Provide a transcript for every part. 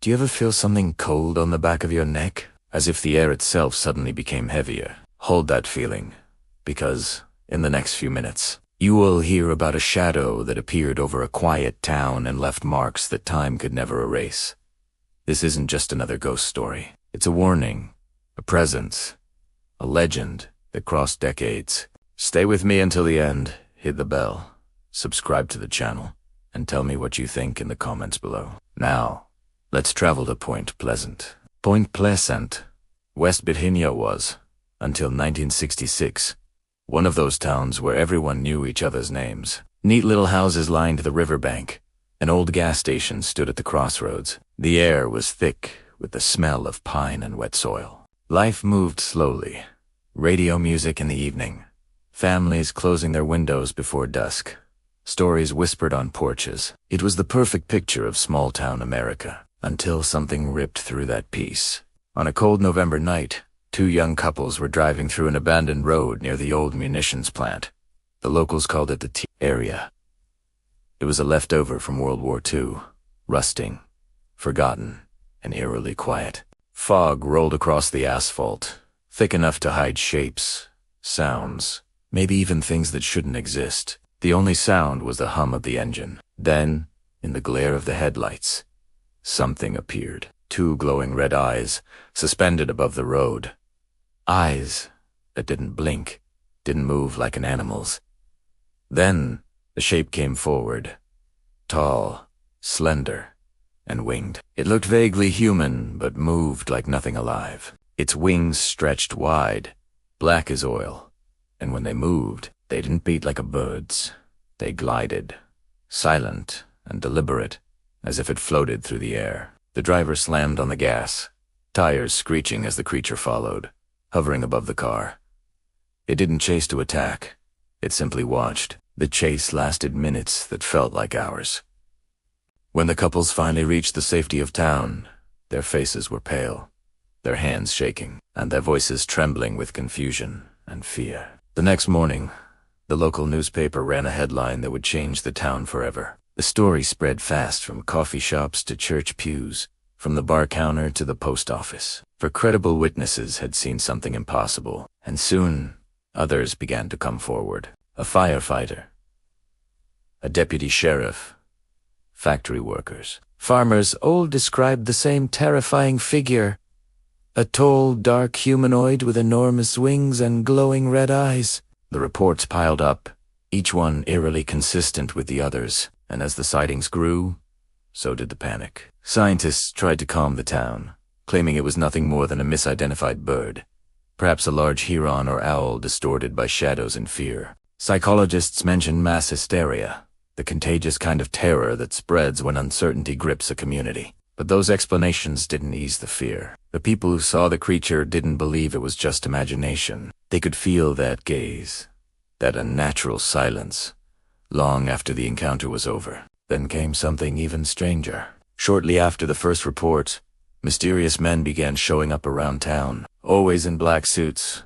Do you ever feel something cold on the back of your neck? As if the air itself suddenly became heavier. Hold that feeling, because in the next few minutes, you will hear about a shadow that appeared over a quiet town and left marks that time could never erase. This isn't just another ghost story. It's a warning, a presence, a legend that crossed decades. Stay with me until the end, hit the bell, subscribe to the channel, and tell me what you think in the comments below. Now, let's travel to Point Pleasant. Point Pleasant, West Virginia was, until 1966, one of those towns where everyone knew each other's names. Neat little houses lined the riverbank. An old gas station stood at the crossroads. The air was thick with the smell of pine and wet soil. Life moved slowly. Radio music in the evening. Families closing their windows before dusk. Stories whispered on porches. It was the perfect picture of small-town America, until something ripped through that peace. On a cold November night, two young couples were driving through an abandoned road near the old munitions plant. The locals called it the T area. It was a leftover from World War II, rusting, forgotten, and eerily quiet. Fog rolled across the asphalt, thick enough to hide shapes, sounds, maybe even things that shouldn't exist. The only sound was the hum of the engine. Then, in the glare of the headlights, something appeared. Two glowing red eyes, suspended above the road. Eyes that didn't blink, didn't move like an animal's. Then, the shape came forward. Tall, slender, and winged. It looked vaguely human, but moved like nothing alive. Its wings stretched wide, black as oil, and when they moved, they didn't beat like a bird's. They glided, silent and deliberate, as if it floated through the air. The driver slammed on the gas, tires screeching as the creature followed, hovering above the car. It didn't chase to attack. It simply watched. The chase lasted minutes that felt like hours. When the couples finally reached the safety of town, their faces were pale, their hands shaking, and their voices trembling with confusion and fear. The next morning, the local newspaper ran a headline that would change the town forever. The story spread fast from coffee shops to church pews, from the bar counter to the post office. For credible witnesses had seen something impossible, and soon others began to come forward. A firefighter, a deputy sheriff, factory workers. Farmers all described the same terrifying figure. A tall, dark humanoid with enormous wings and glowing red eyes. The reports piled up, each one eerily consistent with the others, and as the sightings grew, so did the panic. Scientists tried to calm the town, claiming it was nothing more than a misidentified bird, perhaps a large heron or owl distorted by shadows and fear. Psychologists mentioned mass hysteria, the contagious kind of terror that spreads when uncertainty grips a community. But those explanations didn't ease the fear. The people who saw the creature didn't believe it was just imagination. They could feel that gaze, that unnatural silence, long after the encounter was over. Then came something even stranger. Shortly after the first report, mysterious men began showing up around town, always in black suits,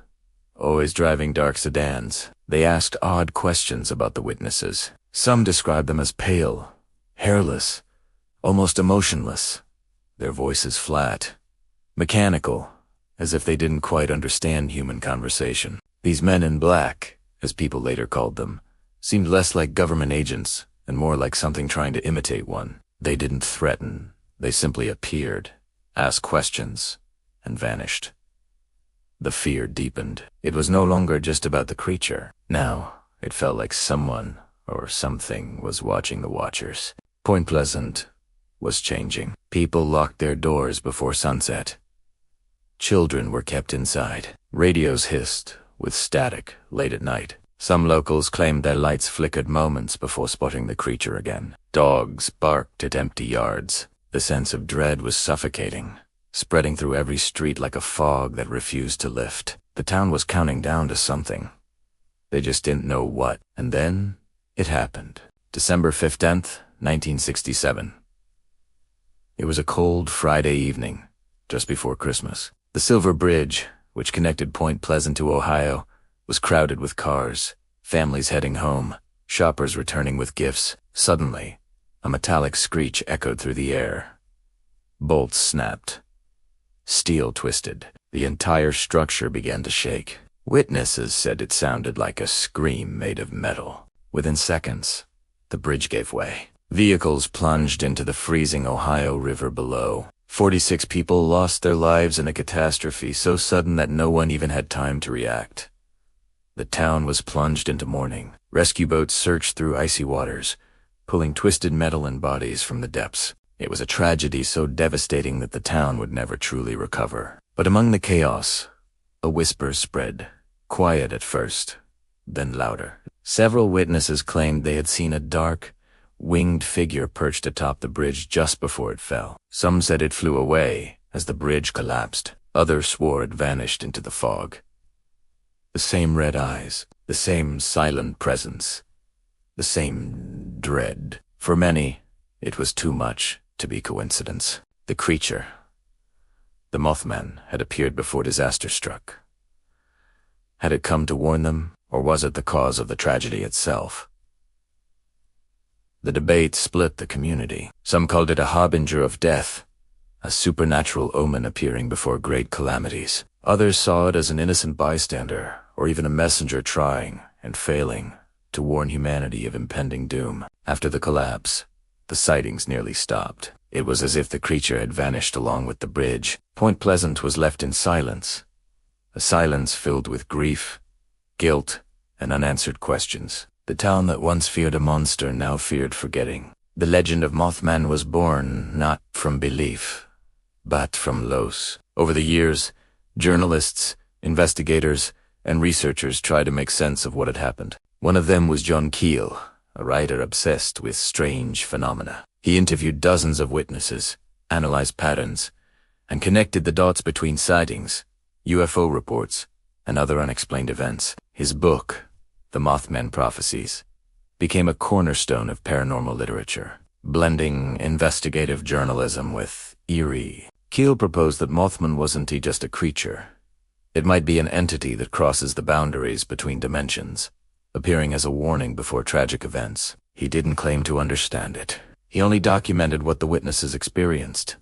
always driving dark sedans. They asked odd questions about the witnesses. Some described them as pale, hairless, almost emotionless, their voices flat, mechanical, as if they didn't quite understand human conversation. These men in black, as people later called them, seemed less like government agents and more like something trying to imitate one. They didn't threaten, they simply appeared, asked questions, and vanished. The fear deepened. It was no longer just about the creature. Now, it felt like someone or something was watching the watchers. Point Pleasant was changing. People locked their doors before sunset. Children were kept inside. Radios hissed with static late at night. Some locals claimed their lights flickered moments before spotting the creature again. Dogs barked at empty yards. The sense of dread was suffocating, spreading through every street like a fog that refused to lift. The town was counting down to something. They just didn't know what. And then it happened. December 15th, 1967. It was a cold Friday evening, just before Christmas. The Silver Bridge, which connected Point Pleasant to Ohio, was crowded with cars, families heading home, shoppers returning with gifts. Suddenly, a metallic screech echoed through the air. Bolts snapped. Steel twisted. The entire structure began to shake. Witnesses said it sounded like a scream made of metal. Within seconds, the bridge gave way. Vehicles plunged into the freezing Ohio River below. 46 people lost their lives in a catastrophe so sudden that no one even had time to react. The town was plunged into mourning. Rescue boats searched through icy waters, pulling twisted metal and bodies from the depths. It was a tragedy so devastating that the town would never truly recover. But among the chaos, a whisper spread, quiet at first, then louder. Several witnesses claimed they had seen a dark, winged figure perched atop the bridge just before it fell. Some said it flew away as the bridge collapsed. Others swore it vanished into the fog. The same red eyes, the same silent presence, the same dread. For many, it was too much to be coincidence. The creature, the Mothman, had appeared before disaster struck. Had it come to warn them, or was it the cause of the tragedy itself? The debate split the community. Some called it a harbinger of death, a supernatural omen appearing before great calamities. Others saw it as an innocent bystander, or even a messenger trying, and failing, to warn humanity of impending doom. After the collapse, the sightings nearly stopped. It was as if the creature had vanished along with the bridge. Point Pleasant was left in silence, a silence filled with grief, guilt, and unanswered questions. The town that once feared a monster now feared forgetting. The legend of Mothman was born not from belief, but from loss. Over the years, journalists, investigators, and researchers tried to make sense of what had happened. One of them was John Keel, a writer obsessed with strange phenomena. He interviewed dozens of witnesses, analyzed patterns, and connected the dots between sightings, UFO reports, and other unexplained events. His book, The Mothman Prophecies, became a cornerstone of paranormal literature, blending investigative journalism with eerie. Keel proposed that Mothman wasn't just a creature. It might be an entity that crosses the boundaries between dimensions, appearing as a warning before tragic events. He didn't claim to understand it. He only documented what the witnesses experienced.